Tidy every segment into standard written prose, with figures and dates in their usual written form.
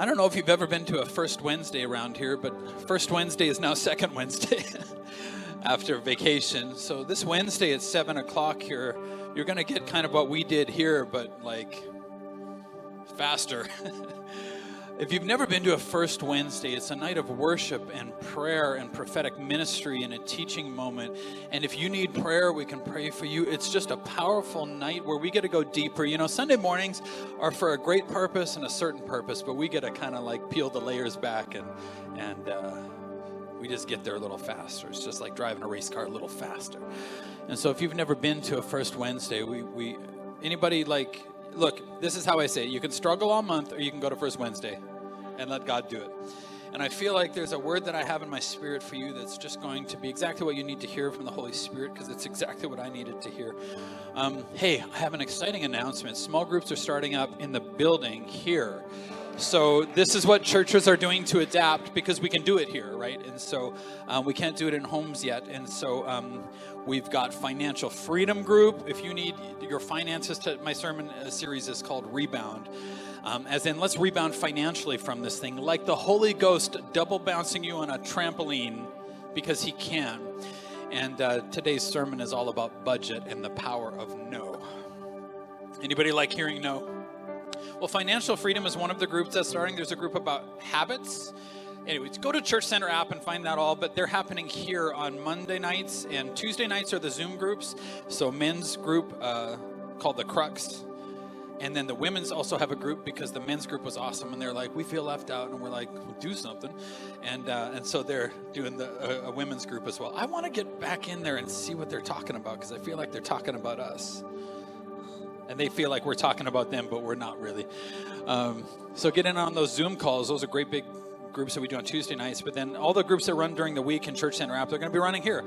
I don't know if you've ever been to a First Wednesday around here, but First Wednesday is now Second Wednesday after vacation. So this Wednesday at 7 o'clock here, you're going to get kind of what we did here, but like faster. If you've never been to a First Wednesday, it's a night of worship and prayer and prophetic ministry and a teaching moment. And if you need prayer, we can pray for you. It's just a powerful night where we get to go deeper. You know, Sunday mornings are for a great purpose and a certain purpose, but we get to kind of like peel the layers back and we just get there a little faster. It's just like driving a race car a little faster. And so if you've never been to a First Wednesday, anybody like, look, this is how I say it. You can struggle all month or you can go to First Wednesday and let God do it. And I feel like there's a word that I have in my spirit for you that's just going to be exactly what you need to hear from the Holy Spirit, because it's exactly what I needed to hear. Hey, I have an exciting announcement. Small groups are starting up in the building here. So this is what churches are doing to adapt, because we can do it here, right? And so we can't do it in homes yet. And so we've got financial freedom group. If you need your finances my sermon series is called Rebound. As in, let's rebound financially from this thing, like the Holy Ghost double bouncing you on a trampoline because he can. And today's sermon is all about budget and the power of no. Anybody like hearing no? Well, financial freedom is one of the groups that's starting. There's a group about habits. Anyways, go to Church Center app and find that all, but they're happening here on Monday nights, and Tuesday nights are the Zoom groups. So men's group called the Crux, and then the women's also have a group because the men's group was awesome, and they're like, we feel left out, and we're like, we'll do something, and so they're doing a women's group as well. I want to get back in there and see what they're talking about, because I feel like they're talking about us. And they feel like we're talking about them, but we're not really. So get in on those Zoom calls. Those are great big groups that we do on Tuesday nights. But then all the groups that run during the week in Church Center app, they're going to be running here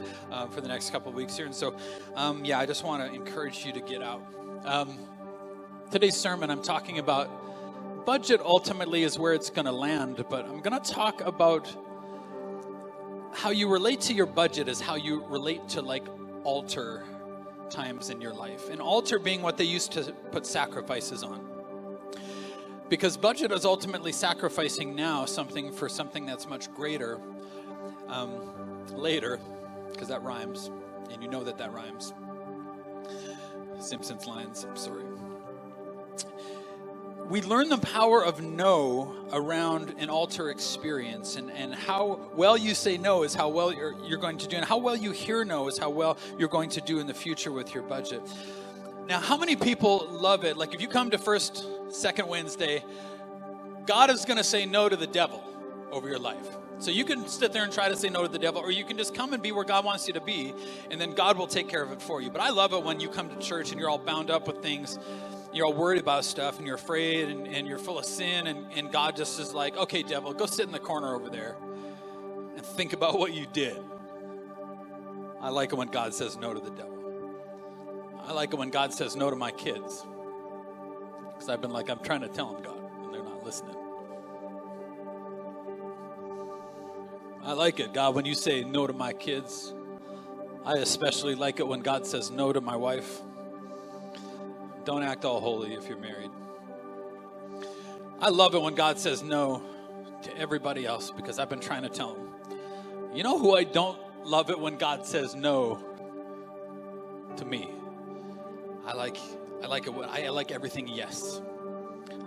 for the next couple of weeks here. And so, I just want to encourage you to get out. Today's sermon, I'm talking about budget ultimately is where it's going to land. But I'm going to talk about how you relate to your budget is how you relate to like altar times in your life. An altar being what they used to put sacrifices on. Because budget is ultimately sacrificing now something for something that's much greater later, because that rhymes, and you know that rhymes. Simpsons lines, I'm sorry. We learn the power of no around an altar experience, and how well you say no is how well you're going to do, and how well you hear no is how well you're going to do in the future with your budget. Now, how many people love it? Like if you come to Second Wednesday, God is going to say no to the devil over your life. So you can sit there and try to say no to the devil, or you can just come and be where God wants you to be, and then God will take care of it for you. But I love it when you come to church and you're all bound up with things. You're all worried about stuff, and you're afraid, and you're full of sin, and God just is like, okay, devil, go sit in the corner over there and think about what you did. I like it when God says no to the devil. I like it when God says no to my kids, because I've been like, I'm trying to tell them, God, and they're not listening. I like it, God, when you say no to my kids. I especially like it when God says no to my wife. Don't act all holy if you're married. I love it when God says no to everybody else, because I've been trying to tell them. You know who I don't love it when God says no to me? I like everything yes.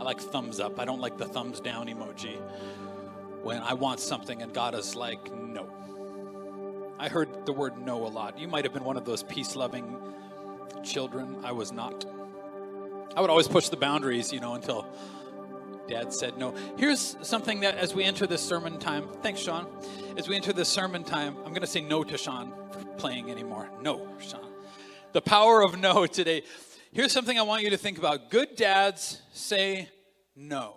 I like thumbs up. I don't like the thumbs down emoji when I want something and God is like, no. I heard the word no a lot. You might have been one of those peace-loving children. I was not. I would always push the boundaries, until Dad said no. Here's something that as we enter this sermon time, thanks, Sean. As we enter this sermon time, I'm going to say no to Sean for playing anymore. No, Sean. The power of no today. Here's something I want you to think about. Good dads say no.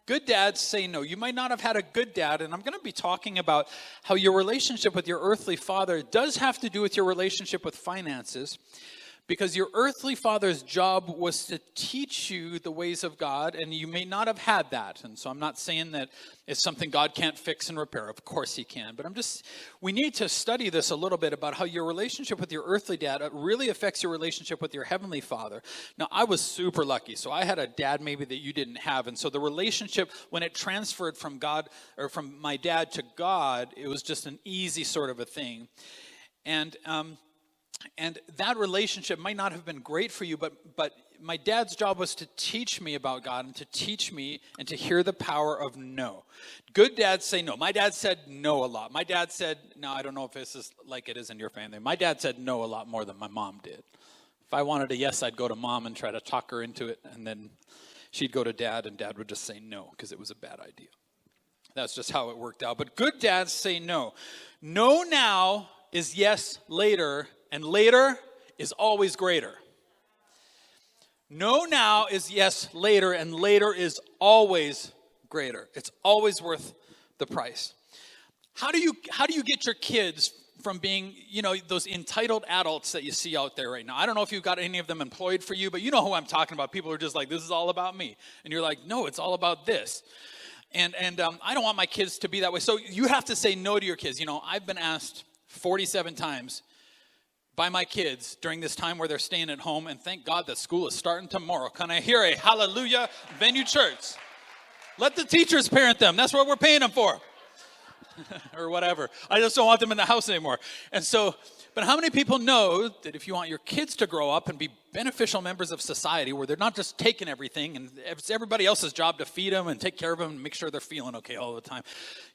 Good dads say no. You might not have had a good dad, and I'm going to be talking about how your relationship with your earthly father does have to do with your relationship with finances. Because your earthly father's job was to teach you the ways of God, and you may not have had that. And so I'm not saying that it's something God can't fix and repair. Of course he can. But we need to study this a little bit about how your relationship with your earthly dad really affects your relationship with your heavenly father. Now, I was super lucky. So I had a dad maybe that you didn't have. And so the relationship, when it transferred from God, or from my dad to God, it was just an easy sort of a thing. And that relationship might not have been great for you, but my dad's job was to teach me about God and to teach me and to hear the power of no. Good dads say no. My dad said no a lot. My dad said, no, I don't know if this is like it is in your family. My dad said no a lot more than my mom did. If I wanted a yes, I'd go to mom and try to talk her into it, and then she'd go to dad, and dad would just say no because it was a bad idea. That's just how it worked out. But good dads say no. No now is yes later, and later is always greater. No now is yes later, and later is always greater. It's always worth the price. How do you get your kids from being, those entitled adults that you see out there right now? I don't know if you've got any of them employed for you, but you know who I'm talking about. People are just like, this is all about me. And you're like, no, it's all about this. And I don't want my kids to be that way. So you have to say no to your kids. I've been asked 47 times by my kids during this time where they're staying at home, and thank God that school is starting tomorrow. Can I hear a hallelujah, Venue Church? Let the teachers parent them. That's what we're paying them for. Or whatever. I just don't want them in the house anymore. And so, but how many people know that if you want your kids to grow up and be beneficial members of society, where they're not just taking everything and it's everybody else's job to feed them and take care of them and make sure they're feeling okay all the time,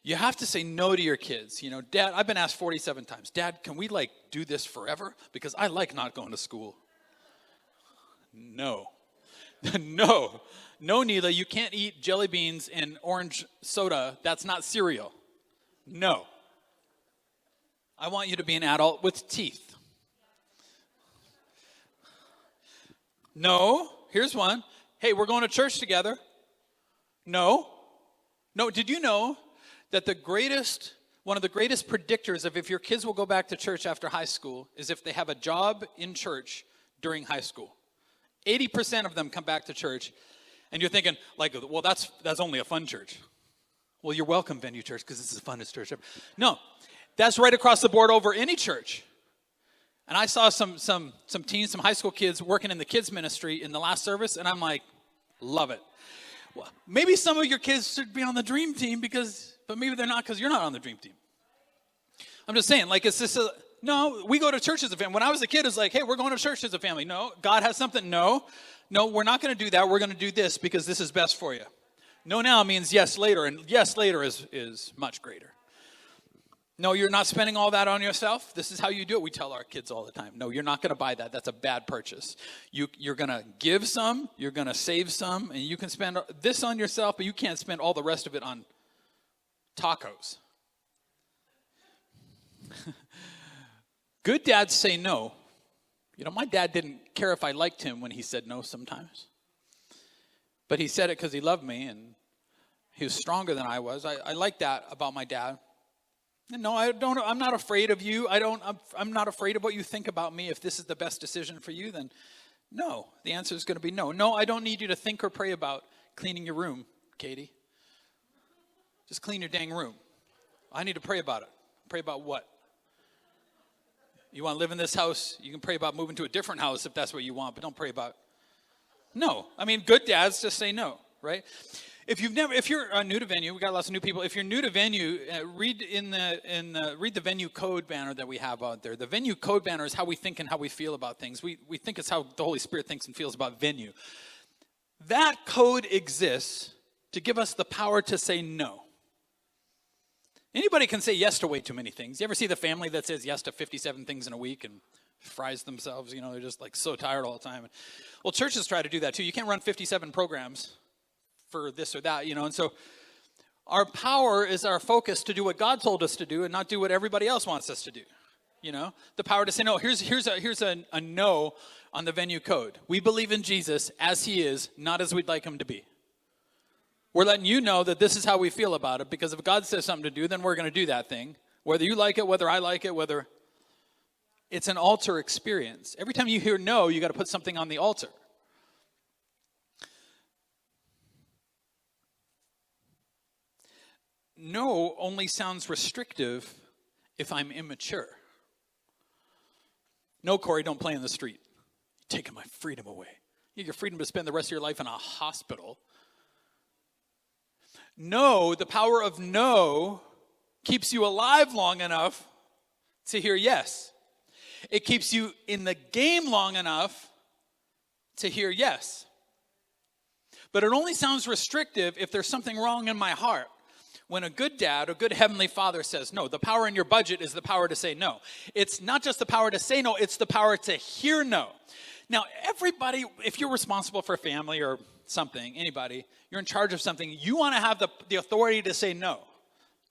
you have to say no to your kids. Dad, I've been asked 47 times, Dad, can we do this forever? Because I like not going to school. No. No, Neela, you can't eat jelly beans and orange soda. That's not cereal. No. I want you to be an adult with teeth. No. Here's one. Hey, we're going to church together. No. No, did you know that one of the greatest predictors of if your kids will go back to church after high school is if they have a job in church during high school? 80% of them come back to church, and you're thinking, well, that's only a fun church. Well, you're welcome, Venue Church, because this is the funnest church ever. No, that's right across the board over any church. And I saw some teens, some high school kids working in the kids ministry in the last service, and I'm like, love it. Well, maybe some of your kids should be on the dream team, but maybe they're not because you're not on the dream team. I'm just saying, it's just no, we go to church as a family. When I was a kid, it was like, hey, we're going to church as a family. No, God has something. No, we're not going to do that. We're going to do this because this is best for you. No now means yes later, and yes later is much greater. No, you're not spending all that on yourself. This is how you do it. We tell our kids all the time, no, you're not going to buy that. That's a bad purchase. You're going to give some, you're going to save some, and you can spend this on yourself, but you can't spend all the rest of it on tacos. Good dads say no. My dad didn't care if I liked him when he said no sometimes. But he said it because he loved me, and he was stronger than I was. I like that about my dad. And no, I'm not afraid of you. I'm not afraid of what you think about me. If this is the best decision for you, then no. The answer is going to be no. No, I don't need you to think or pray about cleaning your room, Katie. Just clean your dang room. I need to pray about it. Pray about what? You want to live in this house? You can pray about moving to a different house if that's what you want, but don't pray about. No. Good dads just say no, right? If you're new to Venue, we got lots of new people. If you're new to Venue, read the Venue code banner that we have out there. The Venue code banner is how we think and how we feel about things. We think it's how the Holy Spirit thinks and feels about Venue. That code exists to give us the power to say no. Anybody can say yes to way too many things. You ever see the family that says yes to 57 things in a week and fries themselves? They're just so tired all the time. Well, churches try to do that too. You can't run 57 programs for this or that, and so our power is our focus to do what God told us to do and not do what everybody else wants us to do. The power to say no. Here's a no on the Venue code. We believe in Jesus as he is, not as we'd like him to be. We're letting you know that this is how we feel about it, because if God says something to do, then we're going to do that thing. Whether you like it, whether I like it, whether It's an altar experience. Every time you hear no, you got to put something on the altar. No only sounds restrictive if I'm immature. No, Corey, don't play in the street. You're taking my freedom away. You get your freedom to spend the rest of your life in a hospital. No, the power of no keeps you alive long enough to hear yes. It keeps you in the game long enough to hear yes. But it only sounds restrictive if there's something wrong in my heart. When a good dad, a good heavenly father says no, the power in your budget is the power to say no. It's not just the power to say no, it's the power to hear no. Now, everybody, if you're responsible for a family or something, anybody, you're in charge of something, you want to have the authority to say no.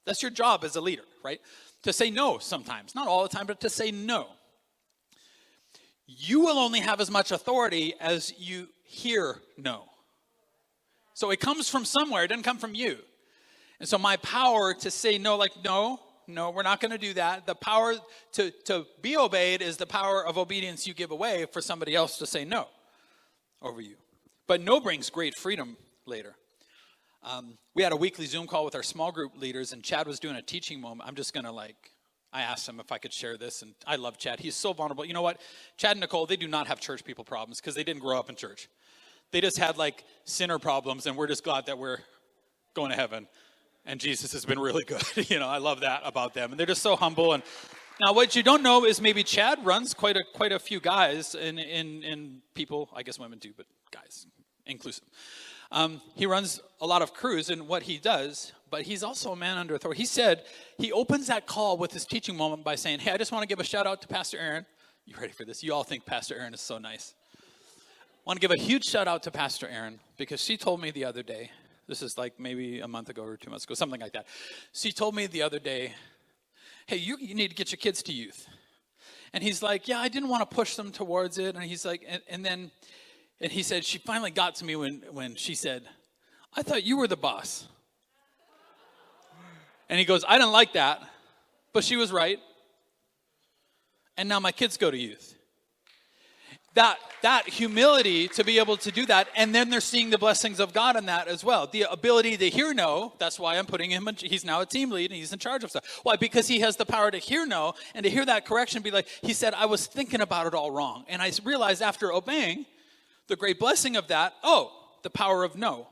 That's your job as a leader, right? To say no sometimes. Not all the time, but to say no. You will only have as much authority as you hear no. So it comes from somewhere. It doesn't come from you. And so my power to say no, like, no, we're not going to do that. The power to be obeyed is the power of obedience you give away for somebody else to say no over you. But no brings great freedom later. We had a weekly Zoom call with our small group leaders, and Chad was doing a teaching moment. I'm just going to I asked him if I could share this, and I love Chad. He's so vulnerable. You know what? Chad and Nicole, they do not have church people problems because they didn't grow up in church. They just had sinner problems, and we're just glad that we're going to heaven. And Jesus has been really good. I love that about them. And they're just so humble. And now what you don't know is maybe Chad runs quite a few guys in people, I guess women too, but guys, inclusive. He runs a lot of crews in what he does, but he's also a man under authority. He said he opens that call with his teaching moment by saying, hey, I just want to give a shout out to Pastor Aaron. You ready for this? You all think Pastor Aaron is so nice. I want to give a huge shout out to Pastor Aaron because she told me the other day, this is maybe a month ago or 2 months ago, something like that. She told me the other day, hey, you need to get your kids to youth. And he's like, yeah, I didn't want to push them towards it. And he's like, and he said, she finally got to me when she said, I thought you were the boss. And he goes, I didn't like that, but she was right. And now my kids go to youth. That humility to be able to do that, and then they're seeing the blessings of God in that as well. The ability to hear no, that's why I'm putting him, he's now a team lead, and he's in charge of stuff. Why? Because he has the power to hear no, and to hear that correction, be like, he said, I was thinking about it all wrong. And I realized after obeying, the great blessing of that, the power of no.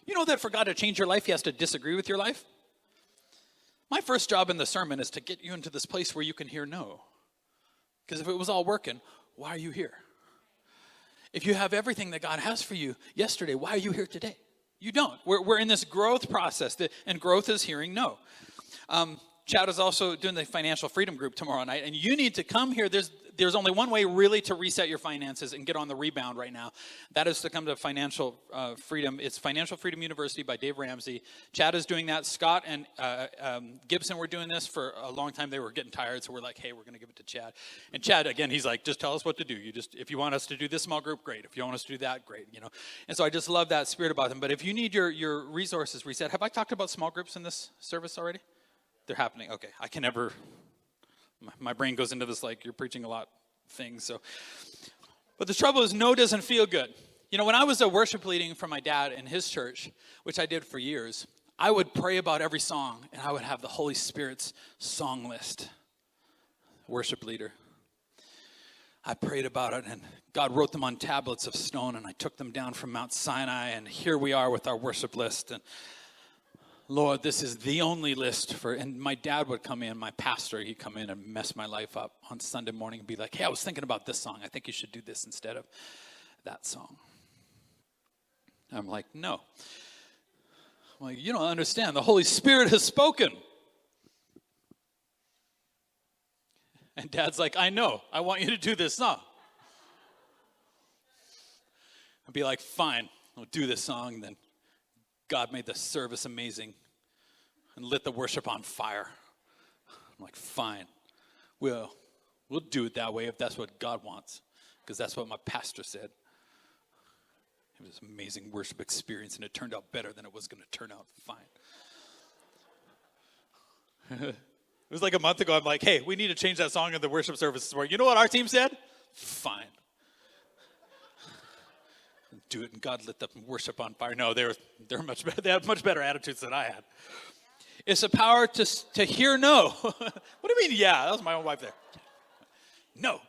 You know that for God to change your life, he has to disagree with your life? My first job in the sermon is to get you into this place where you can hear no. Because if it was all working, why are you here? If you have everything that God has for you yesterday, why are you here today? You don't. We're in this growth process, and growth is hearing no. Chad is also doing the financial freedom group tomorrow night, and you need to come here. There's only one way really to reset your finances and get on the rebound right now. That is to come to financial freedom. It's Financial Freedom University by Dave Ramsey. Chad is doing that. Scott and Gibson were doing this for a long time. They were getting tired, so we're like, hey, we're going to give it to Chad. And Chad, again, he's like, just tell us what to do. If you want us to do this small group, great. If you want us to do that, great. And so I just love that spirit about them. But if you need your resources reset, have I talked about small groups in this service already? They're happening. Okay. I can never, my brain goes into this you're preaching a lot things. But the trouble is no doesn't feel good. When I was a worship leading for my dad in his church, which I did for years, I would pray about every song, and I would have the Holy Spirit's song list. Worship leader. I prayed about it, and God wrote them on tablets of stone, and I took them down from Mount Sinai, and here we are with our worship list. And Lord, this is the only list and my dad would come in, my pastor, he'd come in and mess my life up on Sunday morning and be like, hey, I was thinking about this song. I think you should do this instead of that song. I'm like, no. I'm like, you don't understand. The Holy Spirit has spoken. And Dad's like, I know. I want you to do this song. I'd be like, fine, I'll do this song. And then God made the service amazing and lit the worship on fire. I'm like, fine. We'll do it that way if that's what God wants, because that's what my pastor said. It was an amazing worship experience, and it turned out better than it was going to turn out. Fine. was like a month ago. I'm like, hey, we need to change that song in the worship service this morning. You know what our team said? Fine. Do it, and God lit the worship on fire. No, they're much better. They have much better attitudes than I had. It's a power to hear no. What do you mean? Yeah, that was my own wife there. No,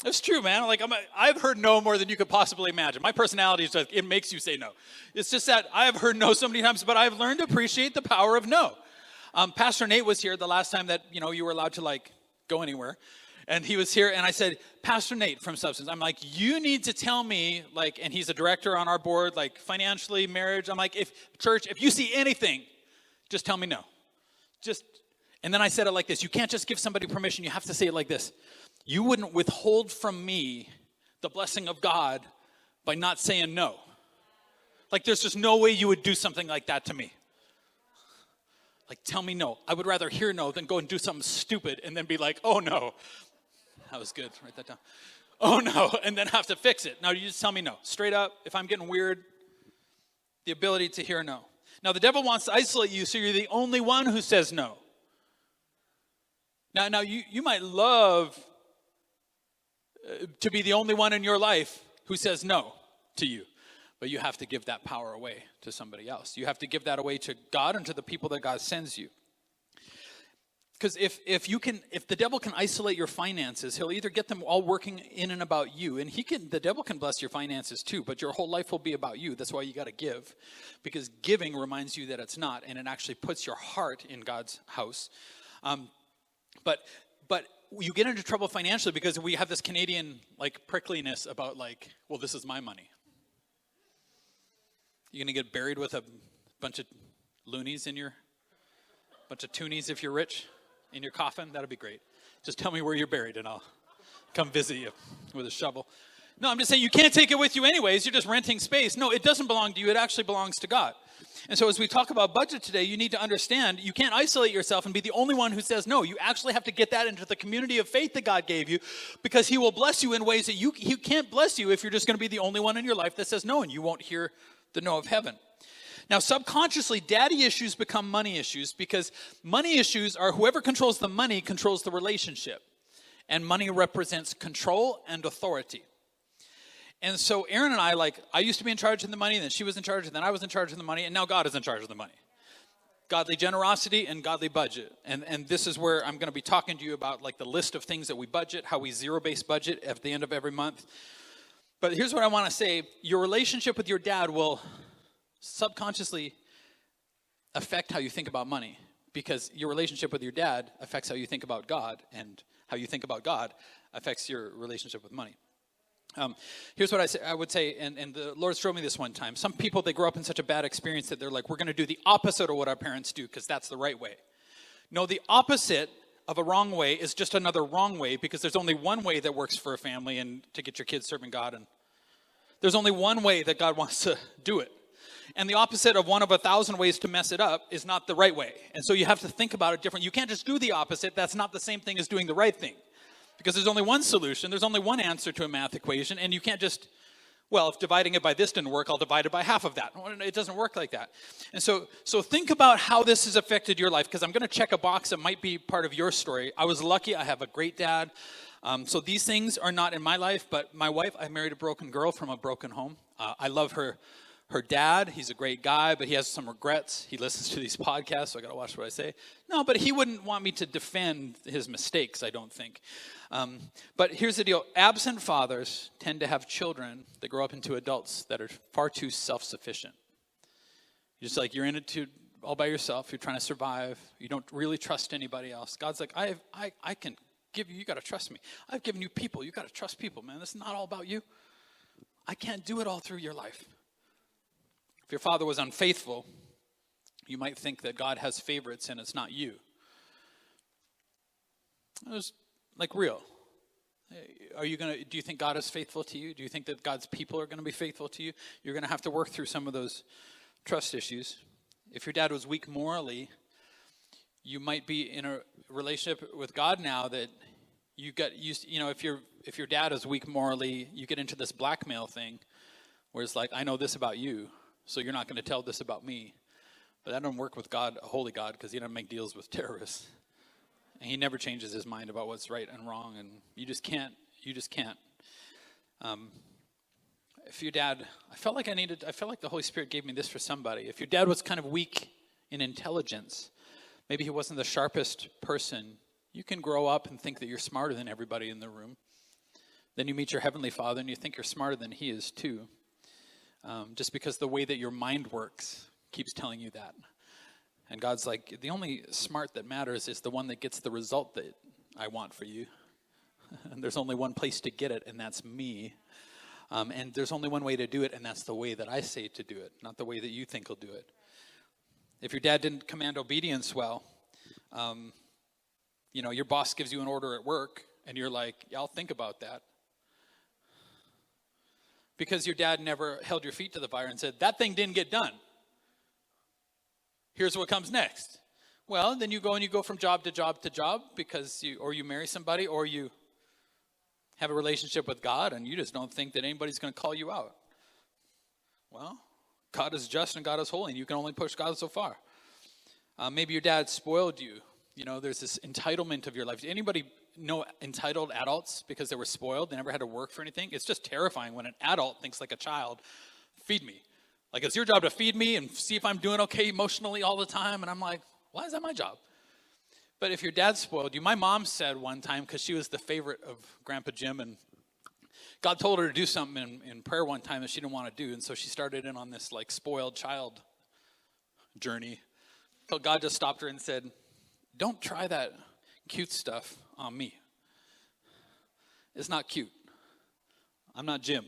it's true, man. Like I've heard no more than you could possibly imagine. My personality is just, it makes you say no. It's just that I have heard no so many times, but I've learned to appreciate the power of no. Pastor Nate was here the last time that you were allowed to go anywhere. And he was here, and I said, Pastor Nate from Substance, I'm like, you need to tell me, and he's a director on our board, financially, marriage. I'm like, if you see anything, just tell me no. And then I said it like this. You can't just give somebody permission. You have to say it like this. You wouldn't withhold from me the blessing of God by not saying no. There's just no way you would do something like that to me. Tell me no. I would rather hear no than go and do something stupid and then be like, oh, no. That was good. Write that down. Oh, no. And then have to fix it. Now, you just tell me no. Straight up, if I'm getting weird, the ability to hear no. Now, the devil wants to isolate you so you're the only one who says no. Now you might love to be the only one in your life who says no to you. But you have to give that power away to somebody else. You have to give that away to God and to the people that God sends you. Because if the devil can isolate your finances, he'll either get them all working in and about you, and the devil can bless your finances too, but your whole life will be about you. That's why you got to give, because giving reminds you that it's not, and it actually puts your heart in God's house. But you get into trouble financially because we have this Canadian prickliness about well, this is my money. You're gonna get buried with a bunch of loonies bunch of toonies if you're rich. In your coffin, that'll be great. Just tell me where you're buried and I'll come visit you with a shovel. No, I'm just saying you can't take it with you anyways. You're just renting space. No, it doesn't belong to you. It actually belongs to God. And so as we talk about budget today, you need to understand you can't isolate yourself and be the only one who says no. You actually have to get that into the community of faith that God gave you, because he will bless you in ways that he can't bless you if you're just going to be the only one in your life that says no, and you won't hear the no of heaven. Now, subconsciously, daddy issues become money issues, because money issues are whoever controls the money controls the relationship. And money represents control and authority. And so Aaron and I used to be in charge of the money, and then she was in charge, and then I was in charge of the money, and now God is in charge of the money. Godly generosity and godly budget. And this is where I'm going to be talking to you about the list of things that we budget, how we zero-base budget at the end of every month. But here's what I want to say. Your relationship with your dad will subconsciously affect how you think about money, because your relationship with your dad affects how you think about God, and how you think about God affects your relationship with money. Here's what I would say, and the Lord showed me this one time. Some people, they grow up in such a bad experience that they're we're going to do the opposite of what our parents do because that's the right way. No, the opposite of a wrong way is just another wrong way, because there's only one way that works for a family and to get your kids serving God, and there's only one way that God wants to do it. And the opposite of one of 1,000 ways to mess it up is not the right way. And so you have to think about it different. You can't just do the opposite. That's not the same thing as doing the right thing. Because there's only one solution. There's only one answer to a math equation. And you can't just, if dividing it by this didn't work, I'll divide it by half of that. It doesn't work like that. And so think about how this has affected your life, because I'm going to check a box that might be part of your story. I was lucky. I have a great dad. So these things are not in my life. But my wife, I married a broken girl from a broken home. I love her dad. He's a great guy, but he has some regrets. He listens to these podcasts, so I got to watch what I say. No, but he wouldn't want me to defend his mistakes, I don't think. But here's the deal. Absent fathers tend to have children that grow up into adults that are far too self-sufficient. Just you're in it all by yourself. You're trying to survive. You don't really trust anybody else. God's I can give you. You got to trust me. I've given you people. You got to trust people, man. This is not all about you. I can't do it all through your life. If your father was unfaithful, you might think that God has favorites and it's not you. It was real. Do you think God is faithful to you? Do you think that God's people are going to be faithful to you? You're going to have to work through some of those trust issues. If your dad was weak morally, you might be in a relationship with God now that you got used to, if your dad is weak morally, you get into this blackmail thing where it's I know this about you, so you're not going to tell this about me. But that doesn't work with God, a holy God, because he doesn't make deals with terrorists. And he never changes his mind about what's right and wrong, and you just can't. If your dad, I felt like the Holy Spirit gave me this for somebody. If your dad was kind of weak in intelligence, maybe he wasn't the sharpest person, you can grow up and think that you're smarter than everybody in the room. Then you meet your Heavenly Father and you think you're smarter than He is too. Just because the way that your mind works keeps telling you that. And God's like, the only smart that matters is the one that gets the result that I want for you. And there's only one place to get it, and that's me. And there's only one way to do it, and that's the way that I say to do it, not the way that you think will do it. If your dad didn't command obedience well, your boss gives you an order at work, and you're like, yeah, I'll think about that. Because your dad never held your feet to the fire and said, that thing didn't get done. Here's what comes next. Well, then you go from job to job to job because you marry somebody, or you have a relationship with God and you just don't think that anybody's going to call you out. Well, God is just and God is holy, and you can only push God so far. Maybe your dad spoiled you. There's this entitlement of your life. Anybody know entitled adults because they were spoiled? They never had to work for anything. It's just terrifying when an adult thinks like a child, feed me. Like, it's your job to feed me and see if I'm doing okay emotionally all the time. And I'm like, why is that my job? But if your dad spoiled you, my mom said one time, because she was the favorite of Grandpa Jim, and God told her to do something in prayer one time that she didn't want to do. And so she started in on this like spoiled child journey. So God just stopped her and said, don't try that cute stuff on me. It's not cute. I'm not Jim.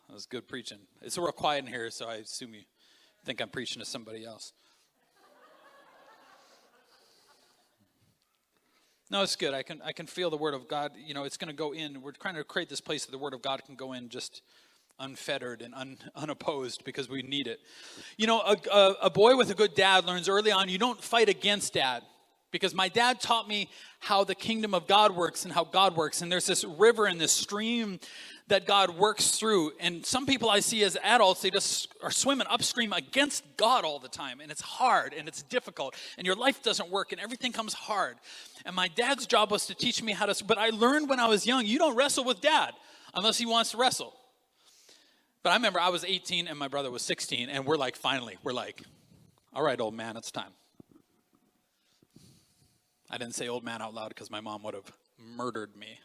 That was good preaching. It's real quiet in here, so I assume you think I'm preaching to somebody else. No, it's good. I can feel the Word of God. It's going to go in. We're trying to create this place that the Word of God can go in just unfettered and unopposed because we need it. A boy with a good dad learns early on, you don't fight against dad. Because my dad taught me how the kingdom of God works and how God works. And there's this river and this stream that God works through. And some people I see as adults, they just are swimming upstream against God all the time. And it's hard and it's difficult. And your life doesn't work and everything comes hard. And my dad's job was to teach me how to, but I learned when I was young, you don't wrestle with dad unless he wants to wrestle. But I remember I was 18 and my brother was 16. And we're like, all right, old man, it's time. I didn't say old man out loud because my mom would have murdered me.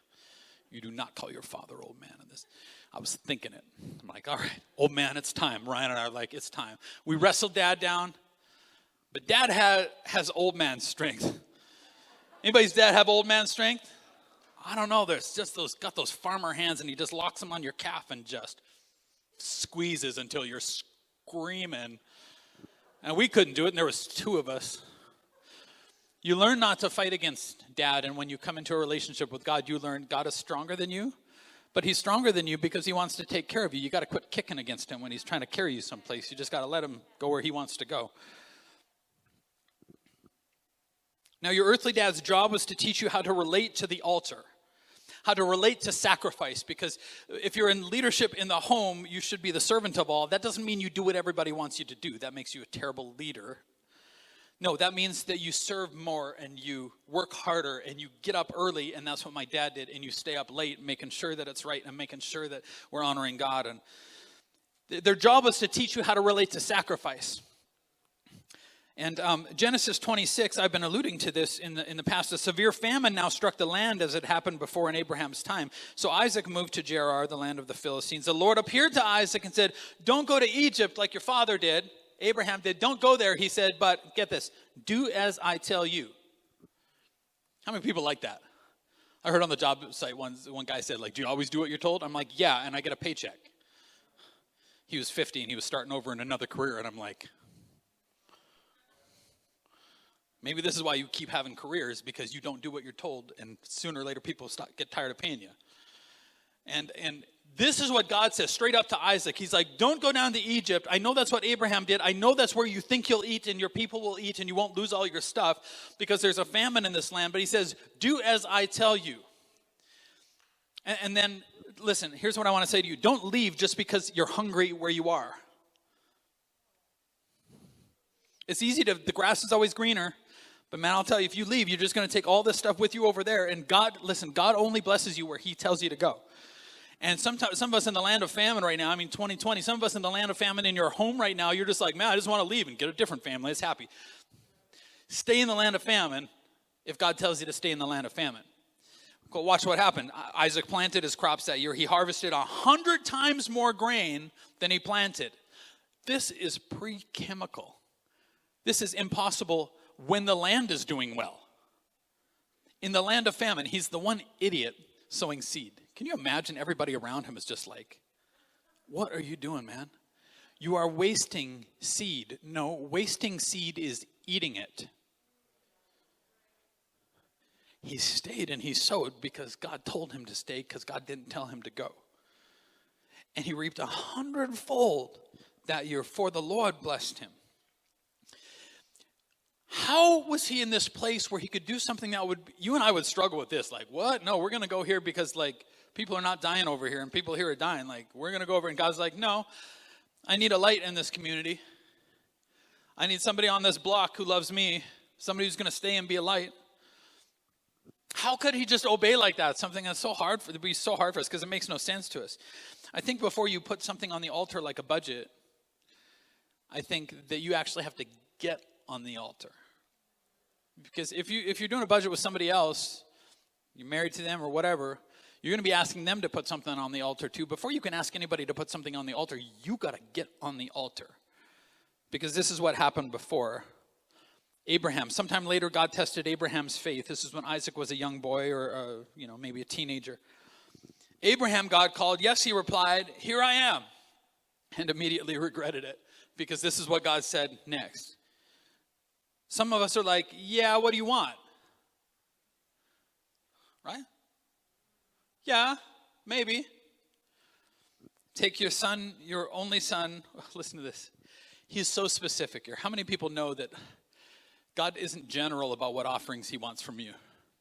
You do not call your father old man in this. I was thinking it. I'm like, all right, old man, it's time. Ryan and I are like, it's time. We wrestled dad down, but dad has old man strength. Anybody's dad have old man strength? I don't know. There's just got those farmer hands, and he just locks them on your calf and just squeezes until you're screaming. And we couldn't do it, and there was two of us. You learn not to fight against dad, and when you come into a relationship with God, you learn God is stronger than you, but he's stronger than you because he wants to take care of you. You got to quit kicking against him when he's trying to carry you someplace. You just got to let him go where he wants to go. Now, your earthly dad's job was to teach you how to relate to the altar, how to relate to sacrifice, because if you're in leadership in the home, you should be the servant of all. That doesn't mean you do what everybody wants you to do. That makes you a terrible leader. No, that means that you serve more and you work harder and you get up early, and that's what my dad did, and you stay up late making sure that it's right and making sure that we're honoring God. And their job was to teach you how to relate to sacrifice. And Genesis 26, I've been alluding to this in the past. A severe famine now struck the land as it happened before in Abraham's time. So Isaac moved to Gerar, the land of the Philistines. The Lord appeared to Isaac and said, don't go to Egypt like your father did. Abraham did. Don't go there, he said, but get this, do as I tell you. How many people like that? I heard on the job site one guy said, like, do you always do what you're told? I'm like, yeah, and I get a paycheck. He was 50 and he was starting over in another career, and I'm like, maybe this is why you keep having careers, because you don't do what you're told, and sooner or later people get tired of paying you. And this is what God says straight up to Isaac. He's like, don't go down to Egypt. I know that's what Abraham did. I know that's where you think you'll eat and your people will eat and you won't lose all your stuff because there's a famine in this land. But he says, do as I tell you. And then, listen, here's what I want to say to you. Don't leave just because you're hungry where you are. It's easy the grass is always greener. But man, I'll tell you, if you leave, you're just going to take all this stuff with you over there. And God, listen, God only blesses you where he tells you to go. And sometimes, some of us in the land of famine right now, 2020, some of us in the land of famine in your home right now, you're just like, man, I just want to leave and get a different family. It's happy. Stay in the land of famine if God tells you to stay in the land of famine. Go watch what happened. Isaac planted his crops that year. He harvested 100 times more grain than he planted. This is pre-chemical. This is impossible when the land is doing well. In the land of famine, he's the one idiot sowing seed. Can you imagine everybody around him is just like, what are you doing, man? You are wasting seed. No, wasting seed is eating it. He stayed and he sowed because God told him to stay, because God didn't tell him to go. And he reaped 100-fold that year, for the Lord blessed him. How was he in this place where he could do something that would, you and I would struggle with this, like, what? No, we're going to go here because, like, people are not dying over here and people here are dying. Like, we're going to go over, and God's like, no, I need a light in this community. I need somebody on this block who loves me, somebody who's going to stay and be a light. How could he just obey like that? Something that's so hard for, to be so hard for us, because it makes no sense to us. I think before you put something on the altar like a budget, I think that you actually have to get on the altar. Because if you're doing a budget with somebody else, you're married to them or whatever, you're going to be asking them to put something on the altar too. Before you can ask anybody to put something on the altar, you got to get on the altar. Because this is what happened before. Abraham, sometime later, God tested Abraham's faith. This is when Isaac was a young boy or maybe a teenager. Abraham, God called. Yes, he replied, here I am. And immediately regretted it, because this is what God said next. Some of us are like, yeah, what do you want? Right? Yeah, maybe. Take your son, your only son. Listen to this. He's so specific here. How many people know that God isn't general about what offerings he wants from you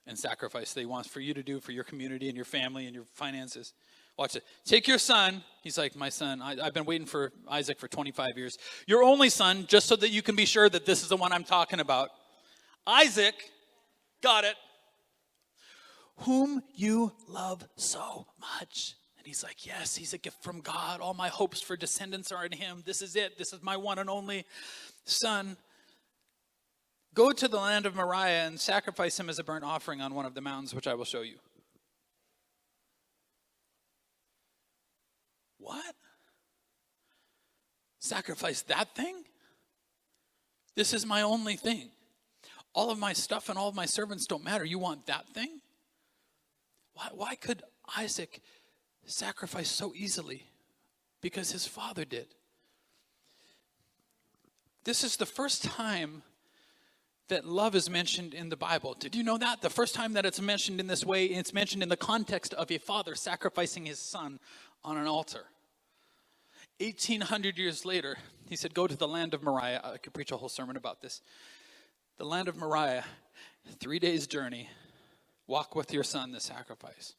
and sacrifice that he wants for you to do for your community and your family and your finances? Watch it. Take your son. He's like, my son. I've been waiting for Isaac for 25 years. Your only son, just so that you can be sure that this is the one I'm talking about. Isaac, got it. Whom you love so much. And he's like, yes, he's a gift from God. All my hopes for descendants are in him. This is it. This is my one and only son. Go to the land of Moriah and sacrifice him as a burnt offering on one of the mountains, which I will show you. What? Sacrifice that thing? This is my only thing. All of my stuff and all of my servants don't matter. You want that thing? Why could Isaac sacrifice so easily? Because his father did. This is the first time that love is mentioned in the Bible. Did you know that? The first time that it's mentioned in this way, it's mentioned in the context of a father sacrificing his son on an altar. 1,800 years later, he said, go to the land of Moriah. I could preach a whole sermon about this. The land of Moriah, 3 days journey. Walk with your son the sacrifice.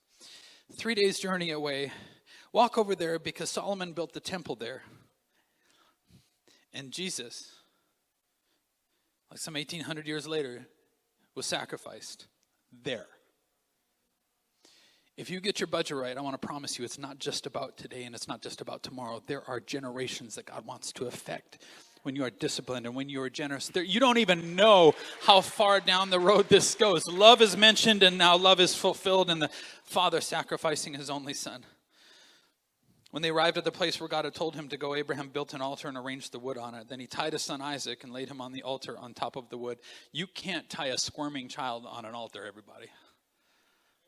3 days journey away. Walk over there because Solomon built the temple there. And Jesus, like some 1,800 years later, was sacrificed there. If you get your budget right, I want to promise you it's not just about today and it's not just about tomorrow. There are generations that God wants to affect when you are disciplined and when you are generous. You don't even know how far down the road this goes. Love is mentioned and now love is fulfilled in the father sacrificing his only son. When they arrived at the place where God had told him to go, Abraham built an altar and arranged the wood on it. Then he tied his son Isaac and laid him on the altar on top of the wood. You can't tie a squirming child on an altar, everybody.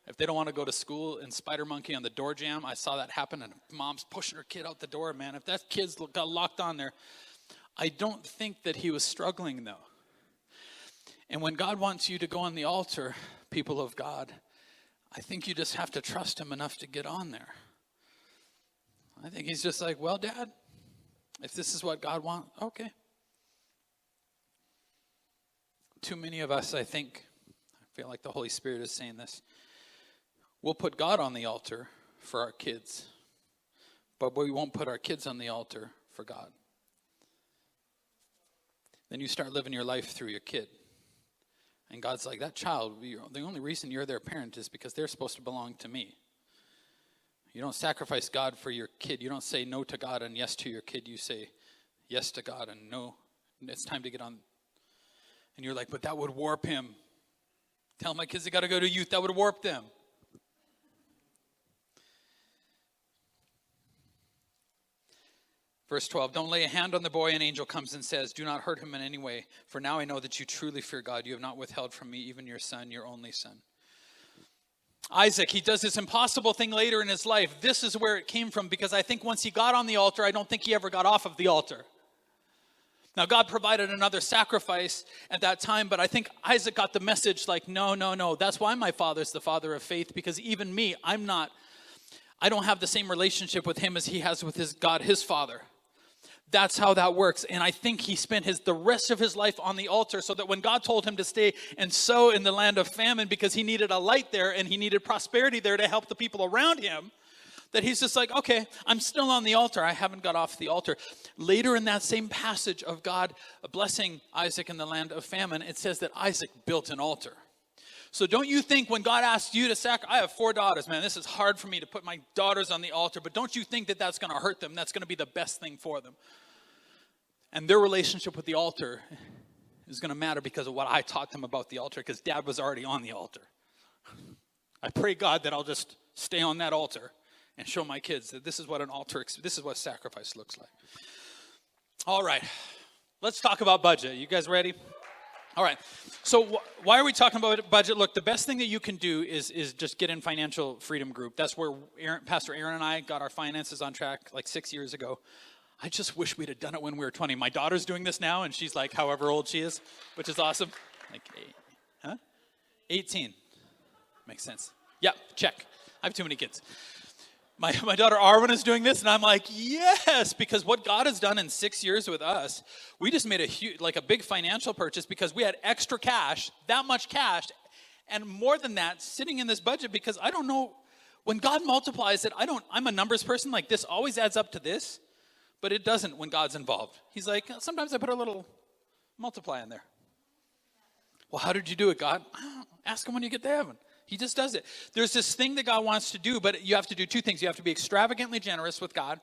If they don't want to go to school and spider monkey on the door jamb, I saw that happen, and mom's pushing her kid out the door, man. If that kid's got locked on there, I don't think that he was struggling, though. And when God wants you to go on the altar, people of God, I think you just have to trust him enough to get on there. I think he's just like, well, Dad, if this is what God wants, okay. Too many of us, I feel like the Holy Spirit is saying this. We'll put God on the altar for our kids, but we won't put our kids on the altar for God. Then you start living your life through your kid. And God's like, that child, the only reason you're their parent is because they're supposed to belong to me. You don't sacrifice God for your kid. You don't say no to God and yes to your kid. You say yes to God and no. It's time to get on. And you're like, but that would warp him. Tell my kids they got to go to youth. That would warp them. Verse 12, don't lay a hand on the boy. An angel comes and says, do not hurt him in any way. For now I know that you truly fear God. You have not withheld from me even your son, your only son. Isaac, he does this impossible thing later in his life. This is where it came from, because I think once he got on the altar, I don't think he ever got off of the altar. Now, God provided another sacrifice at that time, but I think Isaac got the message like, no. That's why my father's the father of faith, because even me, I don't have the same relationship with him as he has with his God, his father. That's how that works. And I think he spent the rest of his life on the altar, so that when God told him to stay and sow in the land of famine because he needed a light there and he needed prosperity there to help the people around him, that he's just like, okay, I'm still on the altar. I haven't got off the altar. Later in that same passage of God blessing Isaac in the land of famine, it says that Isaac built an altar. So don't you think when God asks you to sacrifice, I have 4 daughters, man. This is hard for me to put my daughters on the altar, but don't you think that that's going to hurt them? That's going to be the best thing for them. And their relationship with the altar is going to matter because of what I taught them about the altar, because Dad was already on the altar. I pray, God, that I'll just stay on that altar and show my kids that this is what this is what sacrifice looks like. All right, let's talk about budget. You guys ready? All right, so why are we talking about budget? Look, the best thing that you can do is just get in Financial Freedom Group. That's where Pastor Aaron and I got our finances on track like 6 years ago. I just wish we'd have done it when we were 20. My daughter's doing this now, and she's like however old she is, which is awesome. Like, 18. Makes sense. Yeah, check. I have too many kids. My daughter Arwen is doing this, and I'm like, yes, because what God has done in 6 years with us, we just made a big financial purchase because we had extra cash, that much cash, and more than that, sitting in this budget, because I don't know, when God multiplies it, I'm a numbers person, like this always adds up to this, but it doesn't when God's involved. He's like, sometimes I put a little multiply in there. Well, how did you do it, God? Ask him when you get to heaven. He just does it. There's this thing that God wants to do, but you have to do 2 things. You have to be extravagantly generous with God.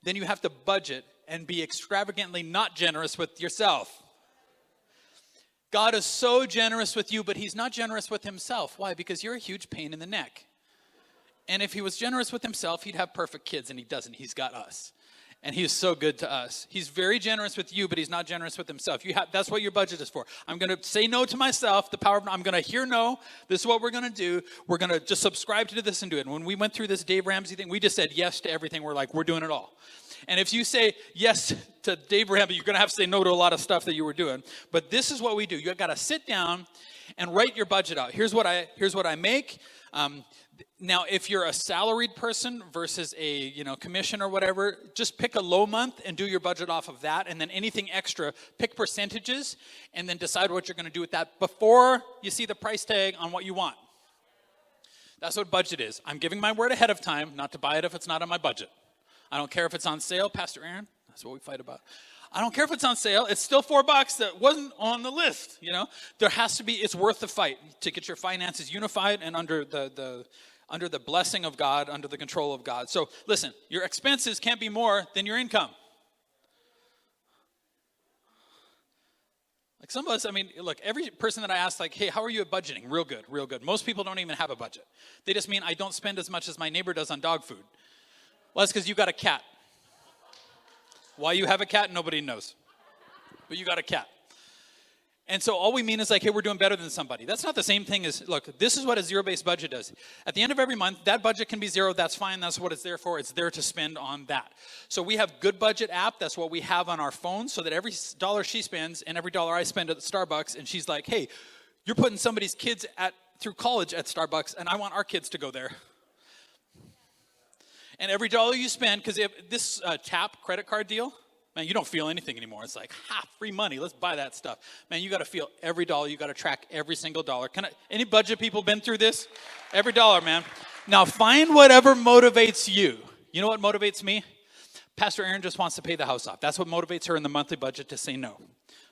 Then you have to budget and be extravagantly not generous with yourself. God is so generous with you, but he's not generous with himself. Why? Because you're a huge pain in the neck. And if he was generous with himself, he'd have perfect kids, and he doesn't. He's got us. And he is so good to us. He's very generous with you, but he's not generous with himself. That's what your budget is for. I'm going to say no to myself. I'm going to hear no. This is what we're going to do. We're going to just subscribe to this and do it. And when we went through this Dave Ramsey thing, we just said yes to everything. We're like, we're doing it all. And if you say yes to Dave Ramsey, you're going to have to say no to a lot of stuff that you were doing. But this is what we do. You've got to sit down and write your budget out. Here's what I make. Now, if you're a salaried person versus a commission or whatever, just pick a low month and do your budget off of that. And then anything extra, pick percentages and then decide what you're going to do with that before you see the price tag on what you want. That's what budget is. I'm giving my word ahead of time not to buy it if it's not on my budget. I don't care if it's on sale, Pastor Aaron. That's what we fight about. I don't care if it's on sale. It's still $4 that wasn't on the list. There has to be. It's worth the fight to get your finances unified and under the blessing of God, under the control of God. So listen, your expenses can't be more than your income. Like some of us, look, every person that I ask, like, hey, how are you at budgeting? Real good, real good. Most people don't even have a budget. They just mean I don't spend as much as my neighbor does on dog food. Well, that's because you got a cat. Why you have a cat, nobody knows. But you got a cat. And so all we mean is like, hey, we're doing better than somebody. That's not the same thing as, look, this is what a zero-based budget does. At the end of every month, that budget can be zero. That's fine. That's what it's there for. It's there to spend on that. So we have Good Budget app. That's what we have on our phone, so that every dollar she spends and every dollar I spend at Starbucks, and she's like, hey, you're putting somebody's kids through college at Starbucks, and I want our kids to go there. And every dollar you spend, because if this tap credit card deal, man, you don't feel anything anymore. It's like, free money. Let's buy that stuff. Man, you got to feel every dollar. You got to track every single dollar. Any budget people been through this? Every dollar, man. Now, find whatever motivates you. You know what motivates me? Pastor Aaron just wants to pay the house off. That's what motivates her in the monthly budget to say no.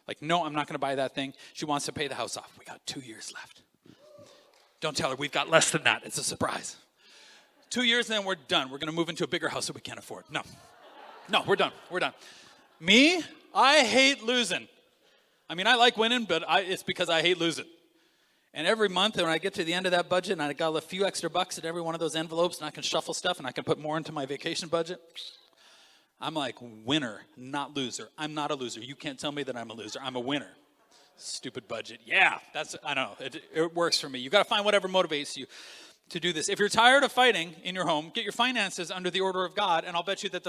Like, no, I'm not going to buy that thing. She wants to pay the house off. We got 2 years left. Don't tell her we've got less than that. It's a surprise. 2 years and then we're done. We're going to move into a bigger house that we can't afford. No, we're done. We're done. Me, I hate losing. I mean, I like winning, but it's because I hate losing. And every month when I get to the end of that budget and I got a few extra bucks at every one of those envelopes and I can shuffle stuff and I can put more into my vacation budget, I'm like, winner, not loser. I'm not a loser. You can't tell me that I'm a loser. I'm a winner. Stupid budget. Yeah, I don't know. It works for me. You got to find whatever motivates you to do this. If you're tired of fighting in your home, get your finances under the order of God, and I'll bet you that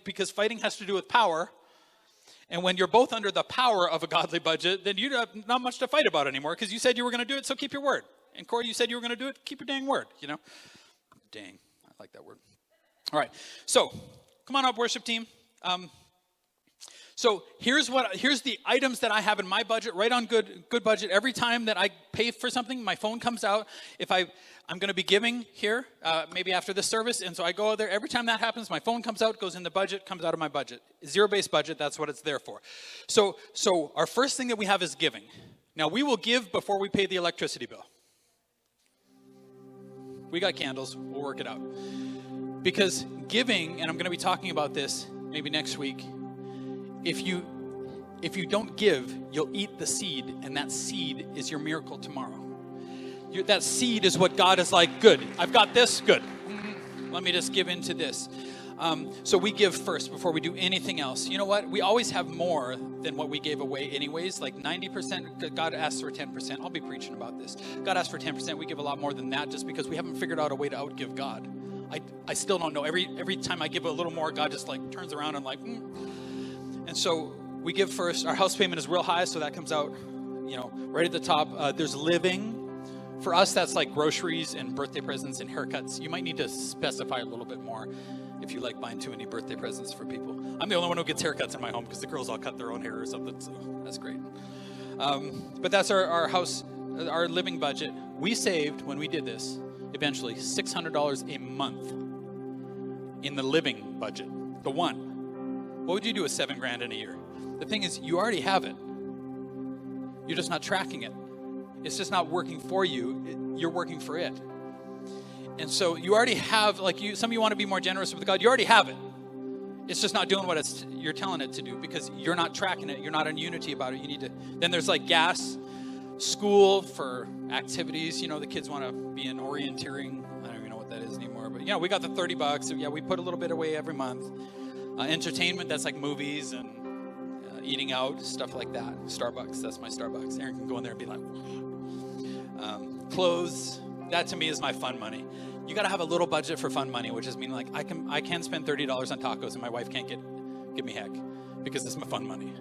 because fighting has to do with power, and when you're both under the power of a godly budget, then you have not much to fight about anymore because you said you were going to do it, so keep your word. And Corey, you said you were going to do it, keep your dang word, Dang, I like that word. All right, so come on up, worship team. So here's the items that I have in my budget, right on good budget. Every time that I pay for something, my phone comes out. If I'm going to be giving here, maybe after this service, and so I go there. Every time that happens, my phone comes out, goes in the budget, comes out of my budget. Zero-based budget, that's what it's there for. So our first thing that we have is giving. Now, we will give before we pay the electricity bill. We got candles, we'll work it out. Because giving, and I'm going to be talking about this maybe next week, if you don't give, you'll eat the seed, and that seed is your miracle tomorrow. That seed is what God is like, good, I've got this, good. Let me just give into this. So we give first before we do anything else. You know what? We always have more than what we gave away anyways. Like 90%, God asks for 10%. I'll be preaching about this. God asks for 10%. We give a lot more than that just because we haven't figured out a way to outgive God. I still don't know. Every time I give a little more, God just like turns around and like, And so we give first. Our house payment is real high, so that comes out, right at the top. There's living. For us, that's like groceries and birthday presents and haircuts. You might need to specify a little bit more if you like buying too many birthday presents for people. I'm the only one who gets haircuts in my home because the girls all cut their own hair or something, so that's great. But that's our house, our living budget. We saved, when we did this, eventually, $600 a month in the living budget. The one. What would you do with $7,000 in a year? The thing is, you already have it. You're just not tracking it. It's just not working for you. You're working for it. And so you already have, some of you want to be more generous with God. You already have it. It's just not doing what you're telling it to do because you're not tracking it. You're not in unity about it. You need to. Then there's like gas, school for activities. The kids want to be in orienteering. I don't even know what that is anymore. But, we got the $30. So, we put a little bit away every month. Entertainment, that's like movies and eating out, stuff like that. Starbucks, that's my Starbucks. Aaron can go in there and be like, clothes, that to me is my fun money. You got to have a little budget for fun money, which is mean like I can spend $30 on tacos and my wife can't give me heck because it's my fun money.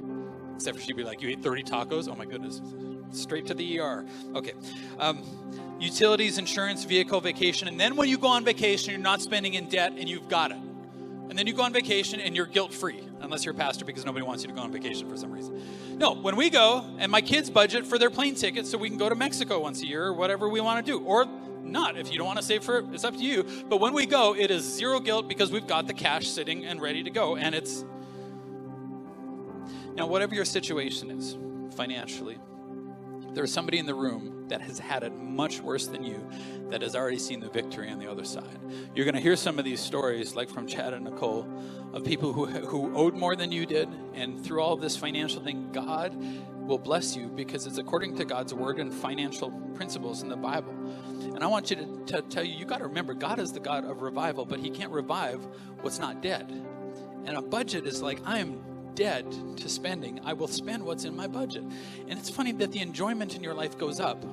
Except for she'd be like, you ate 30 tacos? Oh my goodness. Straight to the ER. Okay. Utilities, insurance, vehicle, vacation. And then when you go on vacation, you're not spending in debt and you've got it. And then you go on vacation and you're guilt-free, unless you're a pastor because nobody wants you to go on vacation for some reason. No, when we go, and my kids budget for their plane tickets so we can go to Mexico once a year or whatever we want to do. Or not, if you don't want to save for it, it's up to you. But when we go, it is zero guilt because we've got the cash sitting and ready to go. And it's... Now, whatever your situation is, financially, there's somebody in the room that has had it much worse than you that has already seen the victory on the other side. You're going to hear some of these stories, like from Chad and Nicole, of people who owed more than you did, and through all of this financial thing, God will bless you because it's according to God's word and financial principles in the Bible. And I want you to tell you got to remember, God is the God of revival, but he can't revive what's not dead. And a budget is like, I am dead to spending. I will spend what's in my budget. And it's funny that the enjoyment in your life goes up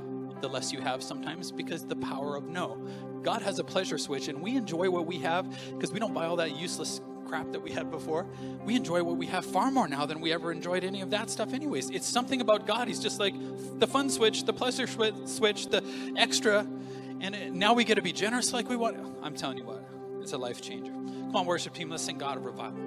the less you have sometimes because the power of no. God has a pleasure switch and we enjoy what we have because we don't buy all that useless crap that we had before. We enjoy what we have far more now than we ever enjoyed any of that stuff anyways. It's something about God. He's just like the fun switch, the pleasure switch, the extra. And now we get to be generous like we want. I'm telling you what, it's a life changer. Come on, worship team, let's sing God of revival.